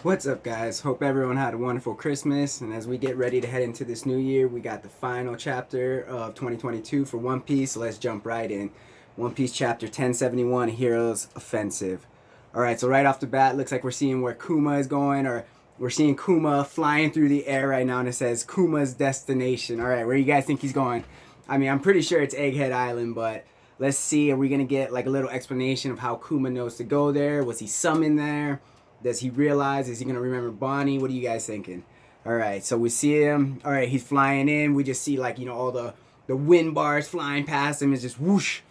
What's up, guys? Hope everyone had a wonderful Christmas. And as we get ready to head into this new year, we got the final chapter of 2022 for One Piece. So let's jump right in. One Piece chapter 1071, Heroes Offensive. Alright, so right off the bat, looks like we're seeing where Kuma is going, or we're seeing Kuma flying through the air right now, and it says Kuma's destination. Alright, where do you guys think he's going? I mean, I'm pretty sure it's Egghead Island, but let's see. Are we going to get like a little explanation of how Kuma knows to go there? Was he summoned there? Does he realize? Is he going to remember Bonnie? What are you guys thinking? All right, so we see him. All right, he's flying in. We just see, like, all the wind bars flying past him. It's just whoosh.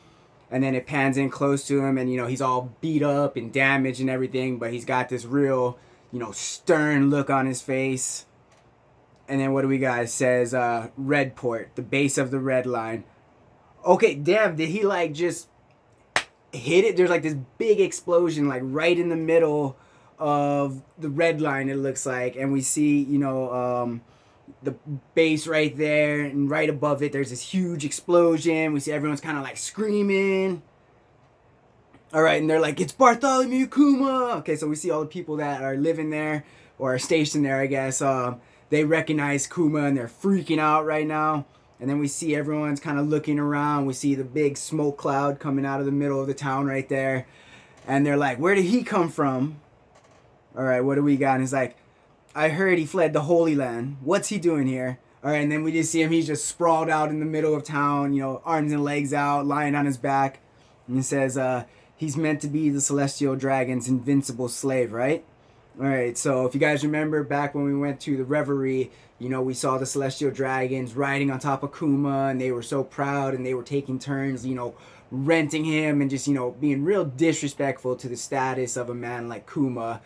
And then it pans in close to him, and, he's all beat up and damaged and everything, but he's got this real, stern look on his face. And then what do we got? It says Red Port, the base of the red line. Okay, damn, did he, like, just hit it? There's, like, this big explosion, like, right in the middle of the red line, it looks like, and we see the base right there, and right above it there's this huge explosion. We see everyone's kind of like screaming. All right, and they're like, it's Bartholomew Kuma. Okay, so we see all the people that are living there or are stationed there, I guess. They recognize Kuma and they're freaking out right now. And then we see everyone's kind of looking around. We see the big smoke cloud coming out of the middle of the town right there, and they're like, where did he come from? All right, what do we got? And he's like, I heard he fled the Holy Land. What's he doing here? All right, and then we just see him. He's just sprawled out in the middle of town, arms and legs out, lying on his back. And he says, he's meant to be the Celestial Dragon's invincible slave, right? All right, so if you guys remember back when we went to the Reverie, we saw the Celestial Dragons riding on top of Kuma, and they were so proud, and they were taking turns, renting him and just, being real disrespectful to the status of a man like Kuma,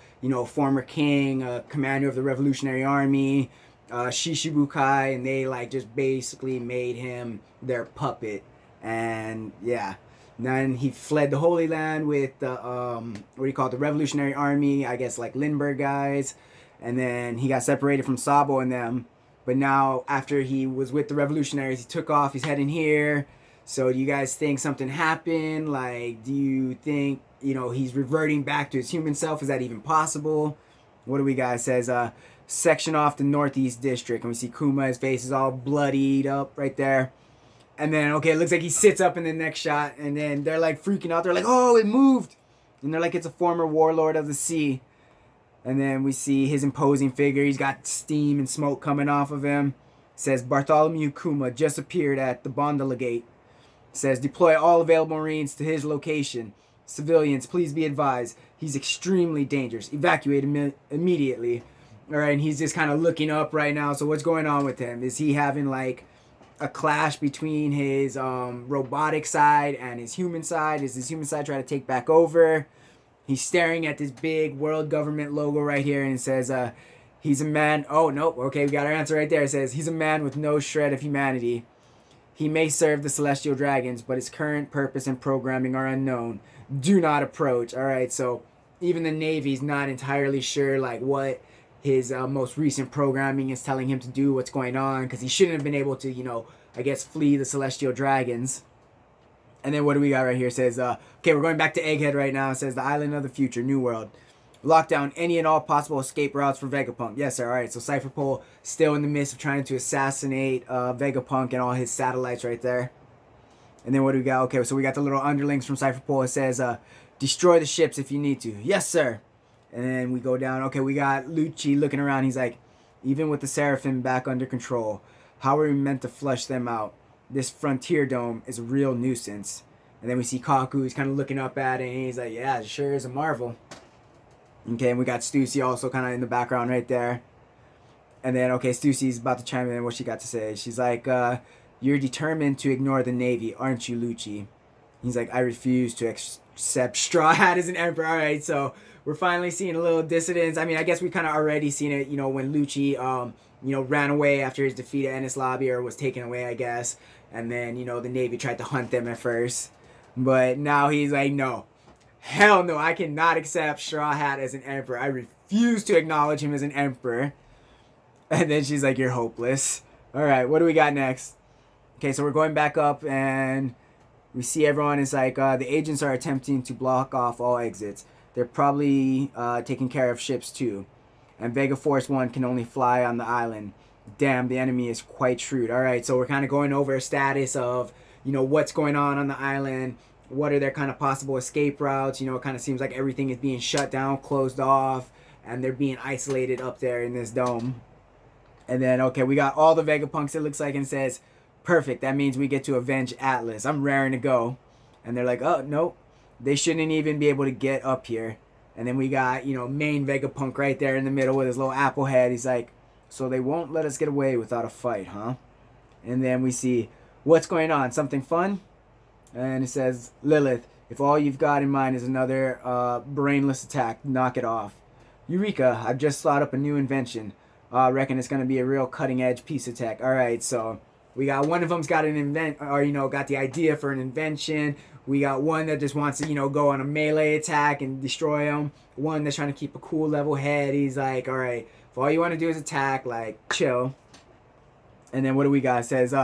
former king, commander of the Revolutionary Army, Shishibukai, and they, like, just basically made him their puppet. And, yeah. Then he fled the Holy Land with the, what do you call it, the Revolutionary Army, I guess, like, Lindbergh guys. And then he got separated from Sabo and them. But now, after he was with the Revolutionaries, he took off, he's heading here. So do you guys think something happened? Like, do you think, he's reverting back to his human self? Is that even possible? What do we got? It says, section off the Northeast District. And we see Kuma, his face is all bloodied up right there. And then, okay, it looks like he sits up in the next shot. And then they're, like, freaking out. They're like, oh, it moved. And they're like, it's a former warlord of the sea. And then we see his imposing figure. He's got steam and smoke coming off of him. It says, Bartholomew Kuma just appeared at the Bondola Gate. Says, deploy all available Marines to his location. Civilians, please be advised. He's extremely dangerous. Evacuate immediately. All right, and he's just kind of looking up right now. So what's going on with him? Is he having, like, a clash between his robotic side and his human side? Is his human side trying to take back over? He's staring at this big world government logo right here, and it says, he's a man. Oh, nope. Okay, we got our answer right there. It says, he's a man with no shred of humanity. He may serve the Celestial Dragons, but his current purpose and programming are unknown. Do not approach. All right, so even the Navy's not entirely sure, like, what his most recent programming is telling him to do, what's going on, because he shouldn't have been able to, I guess, flee the Celestial Dragons. And then what do we got right here? It says, okay, we're going back to Egghead right now. It says, the island of the future, New World. Lock down any and all possible escape routes for Vegapunk. Yes, sir. All right, so Cipher Pol still in the midst of trying to assassinate Vegapunk and all his satellites right there. And then what do we got? Okay, so we got the little underlings from Cipher Pol. It says, destroy the ships if you need to. Yes, sir. And then we go down. Okay, we got Lucci looking around. He's like, even with the Seraphim back under control, how are we meant to flush them out? This frontier dome is a real nuisance. And then we see Kaku. He's kind of looking up at it, and he's like, yeah, it sure is a marvel. Okay, and we got Stussy also kind of in the background right there. And then, okay, Stussy's about to chime in what she got to say. She's like, you're determined to ignore the Navy, aren't you, Lucci? He's like, I refuse to accept Strawhat as an emperor. All right, so we're finally seeing a little dissidence. I mean, I guess we kind of already seen it, when Lucci, ran away after his defeat at Ennis Lobby, or was taken away, I guess. And then, the Navy tried to hunt them at first. But now he's like, no. Hell no, I cannot accept Strawhat as an emperor. I refuse to acknowledge him as an emperor. And then she's like, you're hopeless. All right, what do we got next? Okay, so we're going back up, and we see everyone is like, the agents are attempting to block off all exits. They're probably taking care of ships too. and Vega Force 1 can only fly on the island. Damn, the enemy is quite shrewd. All right, so we're kind of going over a status of, what's going on the island. What are their kind of possible escape routes? It kind of seems like everything is being shut down, closed off, and they're being isolated up there in this dome. And then, okay, we got all the Vegapunks, it looks like, and says, perfect, that means we get to avenge Atlas. I'm raring to go. And they're like, oh, nope, they shouldn't even be able to get up here. And then we got, main Vegapunk right there in the middle with his little apple head. He's like, so they won't let us get away without a fight, huh? And then we see, what's going on? Something fun? And it says, Lilith, if all you've got in mind is another brainless attack, knock it off. Eureka, I've just thought up a new invention. I reckon it's going to be a real cutting-edge piece of tech. All right, so we got one of them's got got the idea for an invention. We got one that just wants to, go on a melee attack and destroy them. One that's trying to keep a cool, level head. He's like, all right, if all you want to do is attack, like, chill. And then what do we got? It says,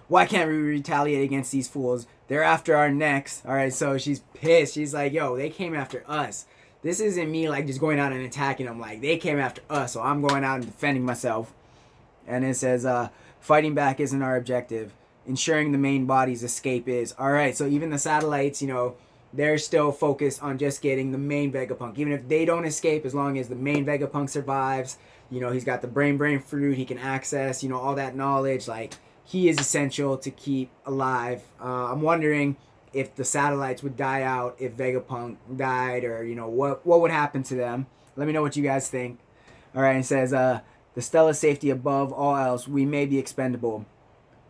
why can't we retaliate against these fools? They're after our necks. All right, so she's pissed. She's like, yo, they came after us. This isn't me, like, just going out and attacking them. Like, they came after us, so I'm going out and defending myself. And it says, fighting back isn't our objective. Ensuring the main body's escape is. All right, so even the satellites, they're still focused on just getting the main Vegapunk. Even if they don't escape, as long as the main Vegapunk survives, he's got the brain fruit, he can access, all that knowledge. Like, he is essential to keep alive. I'm wondering if the satellites would die out if Vegapunk died, or what would happen to them. Let me know what you guys think. All right, it says the Stella's safety above all else. We may be expendable,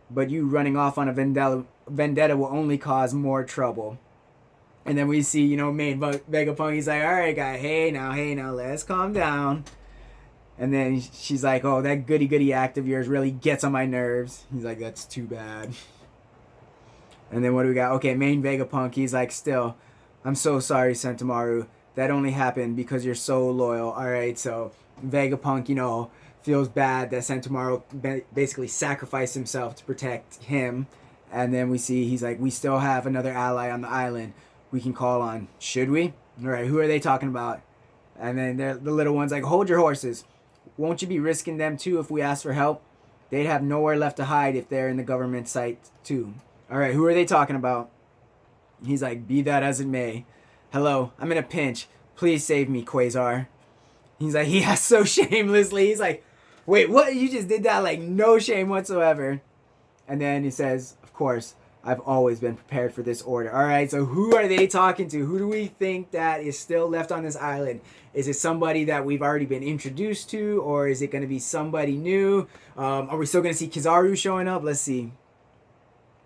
but you running off on a vendetta will only cause more trouble. And then we see main Vegapunk. He's like, all right, guy, hey now, let's calm down. And then she's like, oh, that goody act of yours really gets on my nerves. He's like, that's too bad. And then what do we got? Okay, main Vegapunk, he's like, still, I'm so sorry, Sentomaru. That only happened because you're so loyal. All right, so Vegapunk, feels bad that Sentomaru basically sacrificed himself to protect him. And then we see he's like, we still have another ally on the island we can call on. Should we? All right, who are they talking about? And then the little one's like, hold your horses. Won't you be risking them too if we ask for help? They'd have nowhere left to hide if they're in the government site too. All right, who are they talking about? He's like, be that as it may. Hello, I'm in a pinch. Please save me, Quasar. He's like, yeah, so shamelessly. He's like, wait, what? You just did that, like, no shame whatsoever. And then he says, of course, I've always been prepared for this order. All right, so who are they talking to? Who do we think that is still left on this island? Is it somebody that we've already been introduced to, or is it going to be somebody new? Are we still going to see Kizaru showing up? Let's see.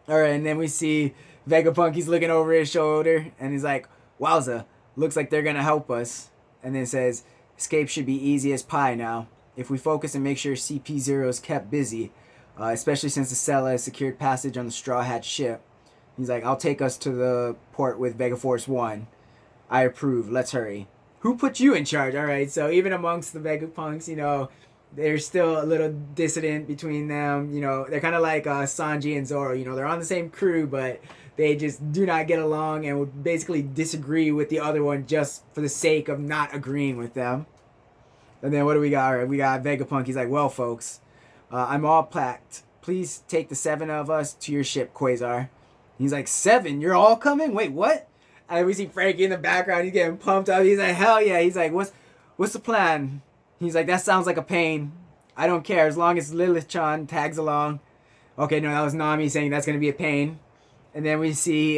All right, and then we see Vegapunk. He's looking over his shoulder, and he's like, wowza, looks like they're going to help us. And then it says, escape should be easy as pie now, if we focus and make sure CP0 is kept busy, especially since the Stella has secured passage on the Straw Hat ship. He's like, I'll take us to the port with Vega Force 1. I approve. Let's hurry. Who put you in charge? All right, so even amongst the Vegapunks, there's still a little dissident between them. They're kind of like Sanji and Zoro. They're on the same crew, but they just do not get along and would basically disagree with the other one just for the sake of not agreeing with them. And then what do we got? All right, we got Vegapunk. He's like, well, folks, I'm all packed. Please take the 7 of us to your ship, Quasar. He's like, 7? You're all coming? Wait, what? And we see Frankie in the background. He's getting pumped up. He's like, hell yeah. He's like, what's the plan? He's like, that sounds like a pain. I don't care as long as Lilith-chan tags along. Okay, no, that was Nami saying that's going to be a pain. And then we see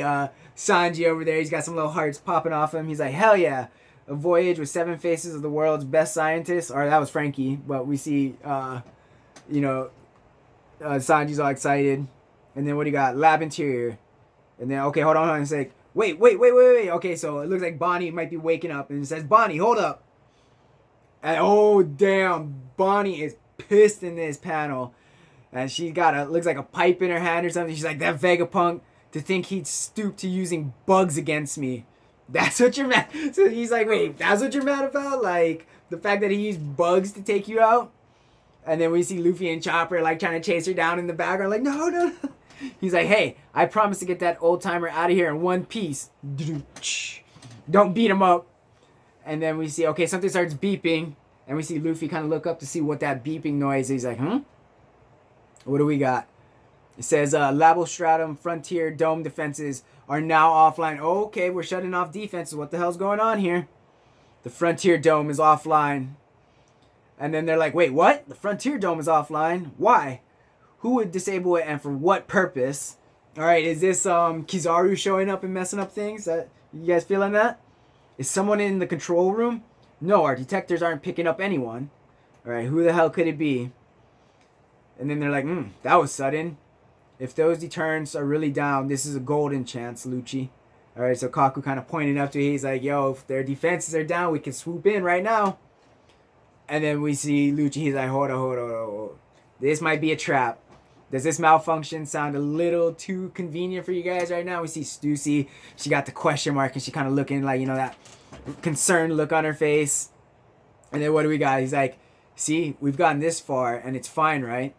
Sanji over there. He's got some little hearts popping off him. He's like, hell yeah. A voyage with 7 faces of the world's best scientists. Or that was Frankie. But we see, Sanji's all excited. And then what do you got? Lab interior. And then, okay, hold on. It's like, wait. Okay, so it looks like Bonnie might be waking up. And it says, Bonnie, hold up. And oh, damn. Bonnie is pissed in this panel. And she got looks like a pipe in her hand or something. She's like, that Vegapunk, to think he'd stoop to using bugs against me. That's what you're mad. So he's like, wait, that's what you're mad about? Like, the fact that he used bugs to take you out? And then we see Luffy and Chopper, like, trying to chase her down in the background. Like, no. He's like, hey, I promise to get that old timer out of here in one piece. Don't beat him up. And then we see, okay, something starts beeping. And we see Luffy kind of look up to see what that beeping noise is. He's like, What do we got? It says, Labo Stratum Frontier Dome defenses are now offline. Oh, okay, we're shutting off defenses. What the hell's going on here? The Frontier Dome is offline. And then they're like, wait, what? The Frontier Dome is offline? Why? Who would disable it and for what purpose? Alright, is this Kizaru showing up and messing up things? You guys feeling that? Is someone in the control room? No, our detectors aren't picking up anyone. Alright, who the hell could it be? And then they're like, that was sudden. If those deterrents are really down, this is a golden chance, Lucci. Alright, so Kaku kind of pointed up to it. He's like, yo, if their defenses are down, we can swoop in right now. And then we see Lucci. He's like, hold on. This might be a trap. Does this malfunction sound a little too convenient for you guys right now? We see Stussy. She got the question mark and she kind of looking like, you know, that concerned look on her face. And then what do we got? He's like, see, we've gotten this far and it's fine, right?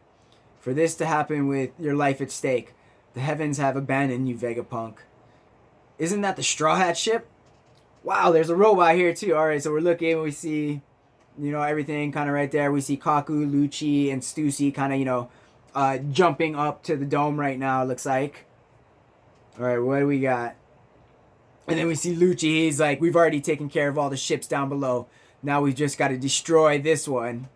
For this to happen with your life at stake, the heavens have abandoned you, Vegapunk. Isn't that the Straw Hat ship? Wow, there's a robot here too. Alright, so we're looking, we see, you know, everything kind of right there. We see Kaku, Lucci, and Stussy kind of, you know, jumping up to the dome right now, it looks like. Alright, what do we got? And then we see Lucci. He's like, we've already taken care of all the ships down below. Now we've just got to destroy this one.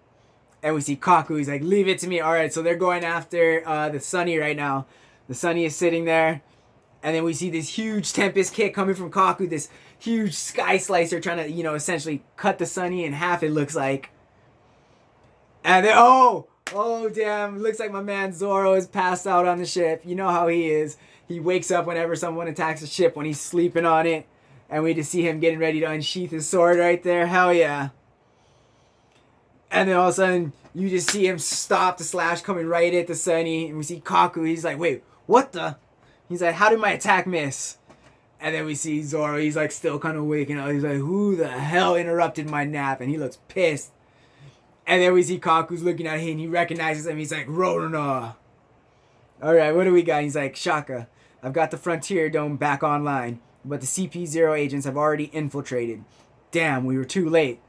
And we see Kaku. He's like, leave it to me. Alright, so they're going after the Sunny right now. The Sunny is sitting there. And then we see this huge Tempest kick coming from Kaku. This huge Sky Slicer trying to, you know, essentially cut the Sunny in half, it looks like. And then, oh damn. Looks like my man Zoro is passed out on the ship. You know how he is. He wakes up whenever someone attacks a ship when he's sleeping on it. And we just see him getting ready to unsheath his sword right there. Hell yeah. And then all of a sudden, you just see him stop the slash coming right at the Sunny. And we see Kaku. He's like, wait, what the? He's like, how did my attack miss? And then we see Zoro. He's like still kind of waking up. He's like, who the hell interrupted my nap? And he looks pissed. And then we see Kaku's looking at him. And he recognizes him. He's like, Rona. Alright, what do we got? He's like, Shaka, I've got the Frontier Dome back online. But the CP0 agents have already infiltrated. Damn, we were too late.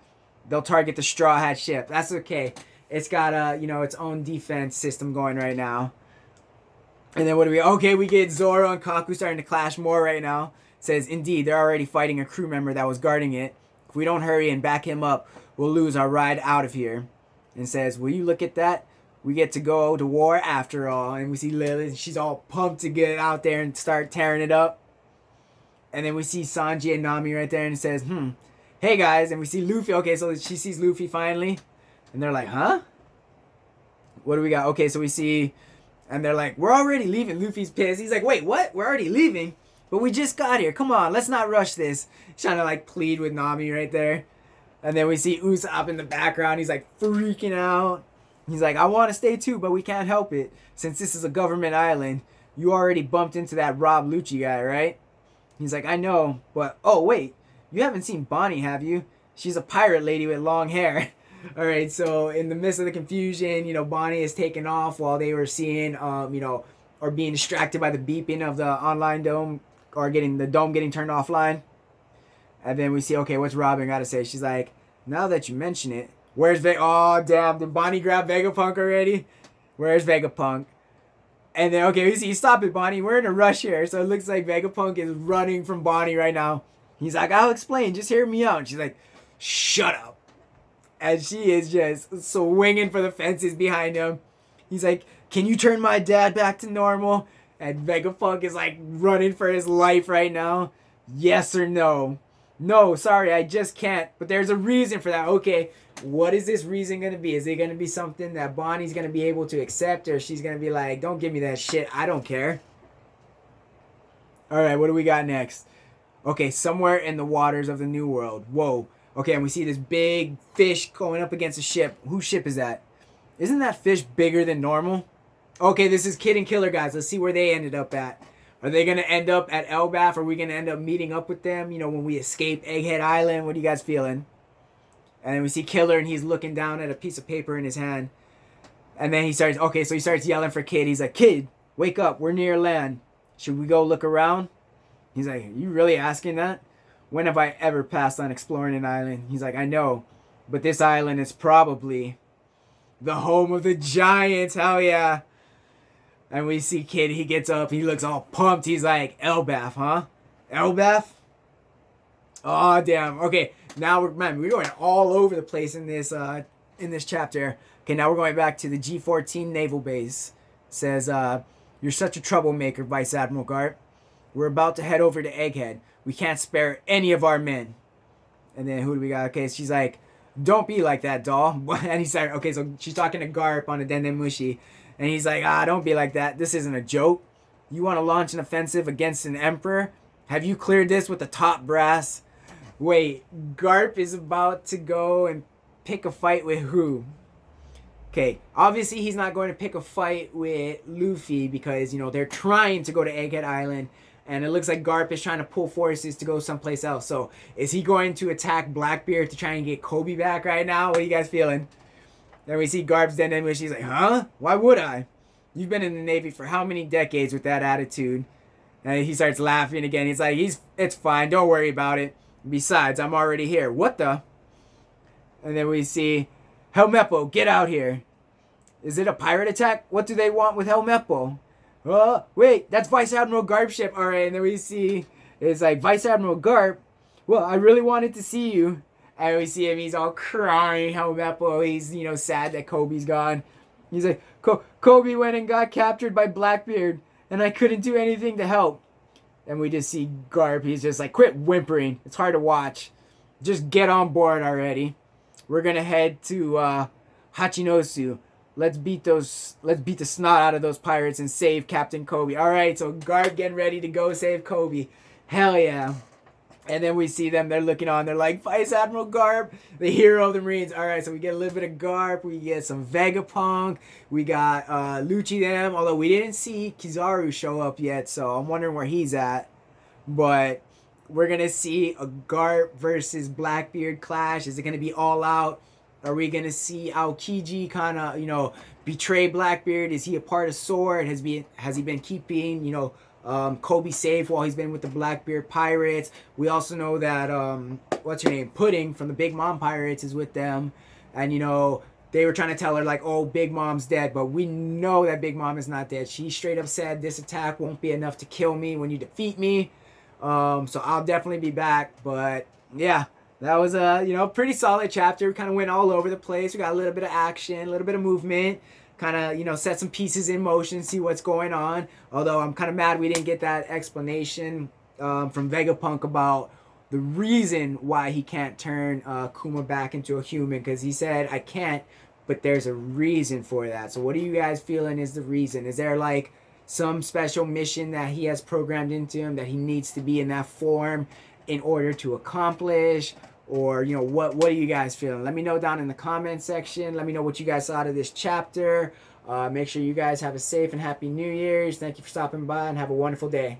They'll target the Straw Hat ship. That's okay. It's got you know, its own defense system going right now. And then what do we... Okay, we get Zoro and Kaku starting to clash more right now. It says, indeed, they're already fighting a crew member that was guarding it. If we don't hurry and back him up, we'll lose our ride out of here. And says, will you look at that? We get to go to war after all. And we see Lily. She's all pumped to get out there and start tearing it up. And then we see Sanji and Nami right there. And it says, hey guys. And we see Luffy. Okay, so she sees Luffy finally. And they're like, huh? What do we got? Okay, so we see... And they're like, we're already leaving. Luffy's pissed. He's like, wait, what? We're already leaving? But we just got here. Come on, let's not rush this. He's trying to like plead with Nami right there. And then we see Usopp in the background. He's like freaking out. He's like, I want to stay too, but we can't help it. Since this is a government island, you already bumped into that Rob Lucci guy, right? He's like, I know, but oh wait, you haven't seen Bonnie, have you? She's a pirate lady with long hair. Alright, so in the midst of the confusion, you know, Bonnie is taking off while they were seeing, you know, or being distracted by the beeping of the online dome, or getting the dome getting turned offline. And then we see, okay, what's Robin got to say? She's like, now that you mention it, where's Oh, damn, did Bonnie grab Vegapunk already? Where's Vegapunk? And then, okay, we see, stop it, Bonnie. We're in a rush here. So it looks like Vegapunk is running from Bonnie right now. He's like, I'll explain. Just hear me out. And she's like, shut up. And she is just swinging for the fences behind him. He's like, can you turn my dad back to normal? And Vegapunk is like running for his life right now. Yes or no? No, sorry, I just can't. But there's a reason for that. Okay, what is this reason going to be? Is it going to be something that Bonnie's going to be able to accept? Or she's going to be like, don't give me that shit. I don't care. Alright, what do we got next? Okay, somewhere in the waters of the New World. Whoa. Okay, and we see this big fish going up against a ship. Whose ship is that? Isn't that fish bigger than normal? Okay, this is Kid and Killer, guys. Let's see where they ended up at. Are they going to end up at Elbaf? Are we going to end up meeting up with them? You know, when we escape Egghead Island? What are you guys feeling? And then we see Killer, and he's looking down at a piece of paper in his hand. And then he starts... Okay, so he starts yelling for Kid. He's like, Kid, wake up. We're near land. Should we go look around? He's like, are you really asking that? When have I ever passed on exploring an island? He's like, I know. But this island is probably the home of the giants. Hell yeah. And we see Kid, he gets up, he looks all pumped. He's like, Elbaf, huh? Elbaf? Oh, damn. Okay, now we're going all over the place in this chapter. Okay, now we're going back to the G14 naval base. It says, you're such a troublemaker, Vice Admiral Garp. We're about to head over to Egghead. We can't spare any of our men. And then who do we got? Okay, she's like, don't be like that, doll. And he's like, okay, so she's talking to Garp on the Denden Mushi. And he's like, don't be like that. This isn't a joke. You want to launch an offensive against an emperor? Have you cleared this with the top brass? Wait, Garp is about to go and pick a fight with who? Okay, obviously he's not going to pick a fight with Luffy because, they're trying to go to Egghead Island. And it looks like Garp is trying to pull forces to go someplace else. So, is he going to attack Blackbeard to try and get Kobe back right now? What are you guys feeling? Then we see Garp's Denden Mushi. She's like, huh? Why would I? You've been in the Navy for how many decades with that attitude? And he starts laughing again. He's like, it's fine. Don't worry about it. Besides, I'm already here. What the? And then we see Helmeppo, get out here. Is it a pirate attack? What do they want with Helmeppo? Oh, wait, that's Vice Admiral Garp's ship. All right, and then we see, it's like, Vice Admiral Garp, well, I really wanted to see you. And we see him, he's all crying, Helmeppo, he's, sad that Kobe's gone. He's like, Kobe went and got captured by Blackbeard, and I couldn't do anything to help. And we just see Garp, he's just like, quit whimpering, it's hard to watch. Just get on board already. We're gonna head to Hachinosu. Let's beat the snot out of those pirates and save Captain Kobe. All right, so Garp getting ready to go save Kobe. Hell yeah. And then we see them, they're looking on, they're like, Vice Admiral Garp, the hero of the Marines. All right, so we get a little bit of Garp, we get some Vegapunk, we got Lucci them, although we didn't see Kizaru show up yet, so I'm wondering where he's at. But we're going to see a Garp versus Blackbeard clash. Is it going to be all out? Are we going to see Aokiji kind of, betray Blackbeard? Is he a part of SWORD? Has he been keeping, Kobe safe while he's been with the Blackbeard Pirates? We also know that, what's her name? Pudding from the Big Mom Pirates is with them. And, they were trying to tell her, like, oh, Big Mom's dead. But we know that Big Mom is not dead. She straight up said, this attack won't be enough to kill me when you defeat me. So I'll definitely be back. But, yeah. That was a, pretty solid chapter. We kind of went all over the place. We got a little bit of action, a little bit of movement. Kind of, set some pieces in motion, see what's going on. Although I'm kind of mad we didn't get that explanation from Vegapunk about the reason why he can't turn Kuma back into a human. Because he said, I can't, but there's a reason for that. So what are you guys feeling is the reason? Is there, like, some special mission that he has programmed into him that he needs to be in that form in order to accomplish? Or, what are you guys feeling? Let me know down in the comment section. Let me know what you guys thought of this chapter. Make sure you guys have a safe and happy New Year's. Thank you for stopping by and have a wonderful day.